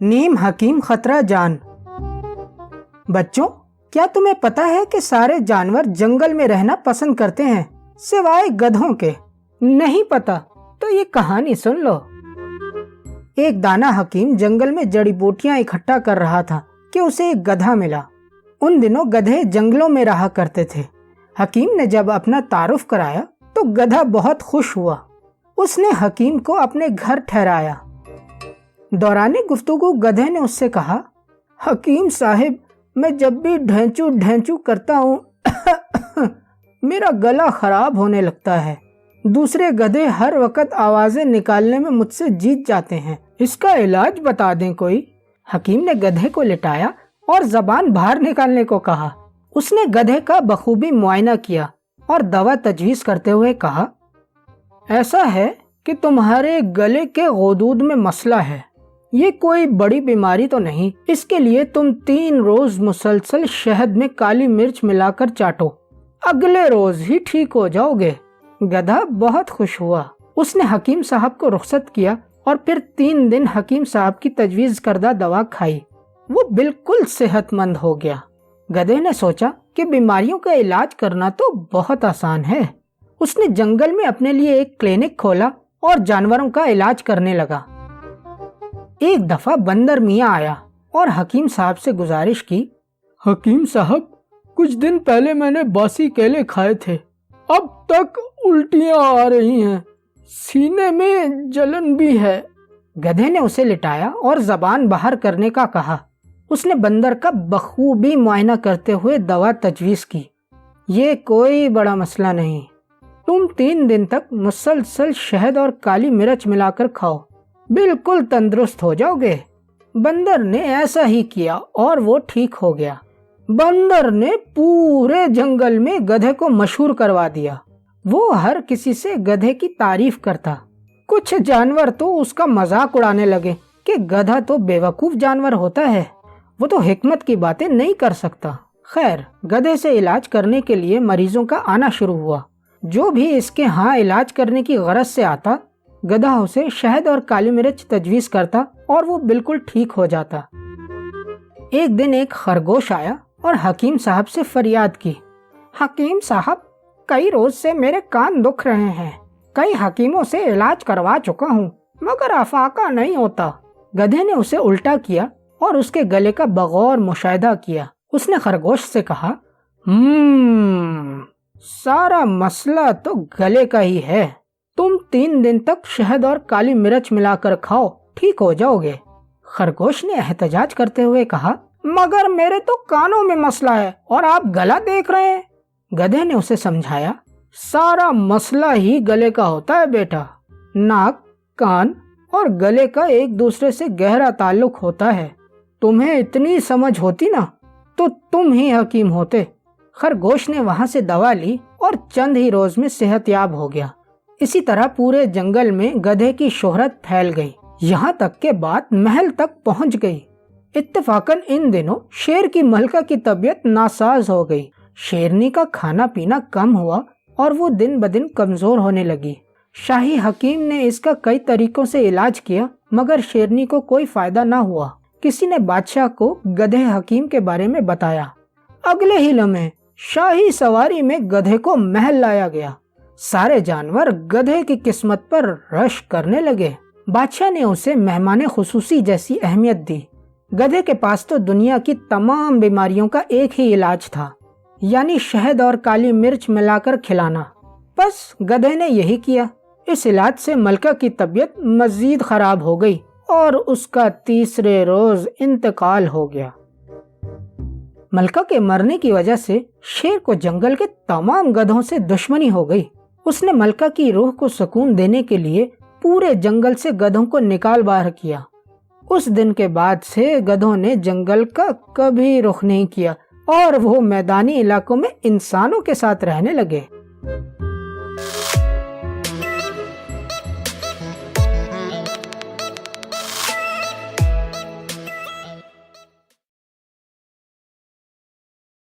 نیم حکیم خطرہ جان۔ بچوں، کیا تمہیں پتا ہے کہ سارے جانور جنگل میں رہنا پسند کرتے ہیں سوائے گدھوں کے؟ نہیں پتا تو یہ کہانی سن لو۔ ایک دانا حکیم جنگل میں جڑی بوٹیاں اکٹھا کر رہا تھا کہ اسے ایک گدھا ملا۔ ان دنوں گدھے جنگلوں میں رہا کرتے تھے۔ حکیم نے جب اپنا تعارف کرایا تو گدھا بہت خوش ہوا۔ اس نے حکیم کو اپنے گھر ٹھہرایا۔ دوران گفتگو گدھے نے اس سے کہا، حکیم صاحب، میں جب بھی ڈھینچو ڈھینچو کرتا ہوں میرا گلا خراب ہونے لگتا ہے۔ دوسرے گدھے ہر وقت آوازیں نکالنے میں مجھ سے جیت جاتے ہیں، اس کا علاج بتا دیں کوئی۔ حکیم نے گدھے کو لٹایا اور زبان باہر نکالنے کو کہا۔ اس نے گدھے کا بخوبی معائنہ کیا اور دوا تجویز کرتے ہوئے کہا، ایسا ہے کہ تمہارے گلے کے غدود میں مسئلہ ہے۔ یہ کوئی بڑی بیماری تو نہیں۔ اس کے لیے تم 3 روز مسلسل شہد میں کالی مرچ ملا کر چاٹو، اگلے روز ہی ٹھیک ہو جاؤ گے۔ گدھا بہت خوش ہوا۔ اس نے حکیم صاحب کو رخصت کیا اور پھر 3 دن حکیم صاحب کی تجویز کردہ دوا کھائی۔ وہ بالکل صحت مند ہو گیا۔ گدھے نے سوچا کہ بیماریوں کا علاج کرنا تو بہت آسان ہے۔ اس نے جنگل میں اپنے لیے ایک کلینک کھولا اور جانوروں کا علاج کرنے لگا۔ ایک دفعہ بندر میاں آیا اور حکیم صاحب سے گزارش کی، حکیم صاحب، کچھ دن پہلے میں نے باسی کیلے کھائے تھے، اب تک الٹیاں آ رہی ہیں، سینے میں جلن بھی ہے۔ گدھے نے اسے لٹایا اور زبان باہر کرنے کا کہا۔ اس نے بندر کا بخوبی معائنہ کرتے ہوئے دوا تجویز کی۔ یہ کوئی بڑا مسئلہ نہیں، تم 3 دن تک مسلسل شہد اور کالی مرچ ملا کر کھاؤ، بالکل تندرست ہو جاؤ گے۔ بندر نے ایسا ہی کیا اور وہ ٹھیک ہو گیا۔ بندر نے پورے جنگل میں گدھے کو مشہور کروا دیا۔ وہ ہر کسی سے گدھے کی تعریف کرتا۔ کچھ جانور تو اس کا مذاق اڑانے لگے کہ گدھا تو بیوقوف جانور ہوتا ہے، وہ تو حکمت کی باتیں نہیں کر سکتا۔ خیر، گدھے سے علاج کرنے کے لیے مریضوں کا آنا شروع ہوا۔ جو بھی اس کے ہاں علاج کرنے کی غرض سے آتا، گدھا اسے شہد اور کالی مرچ تجویز کرتا اور وہ بالکل ٹھیک ہو جاتا۔ ایک دن ایک خرگوش آیا اور حکیم صاحب سے فریاد کی، حکیم صاحب، کئی روز سے میرے کان دکھ رہے ہیں، کئی حکیموں سے علاج کروا چکا ہوں مگر افاقہ نہیں ہوتا۔ گدھے نے اسے الٹا کیا اور اس کے گلے کا بغور مشاہدہ کیا۔ اس نے خرگوش سے کہا، سارا مسئلہ تو گلے کا ہی ہے، تم 3 دن تک شہد اور کالی مرچ ملا کر کھاؤ، ٹھیک ہو جاؤ گے۔ خرگوش نے احتجاج کرتے ہوئے کہا، مگر میرے تو کانوں میں مسئلہ ہے اور آپ گلا دیکھ رہے ہیں۔ گدھے نے اسے سمجھایا، سارا مسئلہ ہی گلے کا ہوتا ہے بیٹا، ناک، کان اور گلے کا ایک دوسرے سے گہرا تعلق ہوتا ہے۔ تمہیں اتنی سمجھ ہوتی نا تو تم ہی حکیم ہوتے۔ خرگوش نے وہاں سے دوا لی اور چند ہی روز میں صحت یاب ہو گیا۔ اسی طرح پورے جنگل میں گدھے کی شہرت پھیل گئی، یہاں تک کہ بات محل تک پہنچ گئی۔ اتفاقاً ان دنوں شیر کی ملکہ کی طبیعت ناساز ہو گئی۔ شیرنی کا کھانا پینا کم ہوا اور وہ دن بدن کمزور ہونے لگی۔ شاہی حکیم نے اس کا کئی طریقوں سے علاج کیا مگر شیرنی کو کوئی فائدہ نہ ہوا۔ کسی نے بادشاہ کو گدھے حکیم کے بارے میں بتایا۔ اگلے ہی لمحے شاہی سواری میں گدھے کو محل لایا گیا۔ سارے جانور گدھے کی قسمت پر رش کرنے لگے۔ بادشاہ نے اسے مہمان خصوصی جیسی اہمیت دی۔ گدھے کے پاس تو دنیا کی تمام بیماریوں کا ایک ہی علاج تھا، یعنی شہد اور کالی مرچ ملا کر کھلانا۔ بس گدھے نے یہی کیا۔ اس علاج سے ملکہ کی طبیعت مزید خراب ہو گئی اور اس کا تیسرے روز انتقال ہو گیا۔ ملکہ کے مرنے کی وجہ سے شیر کو جنگل کے تمام گدھوں سے دشمنی ہو گئی۔ اس نے ملکہ کی روح کو سکون دینے کے لیے پورے جنگل سے گدھوں کو نکال باہر کیا۔ اس دن کے بعد سے گدھوں نے جنگل کا کبھی رخ نہیں کیا اور وہ میدانی علاقوں میں انسانوں کے ساتھ رہنے لگے۔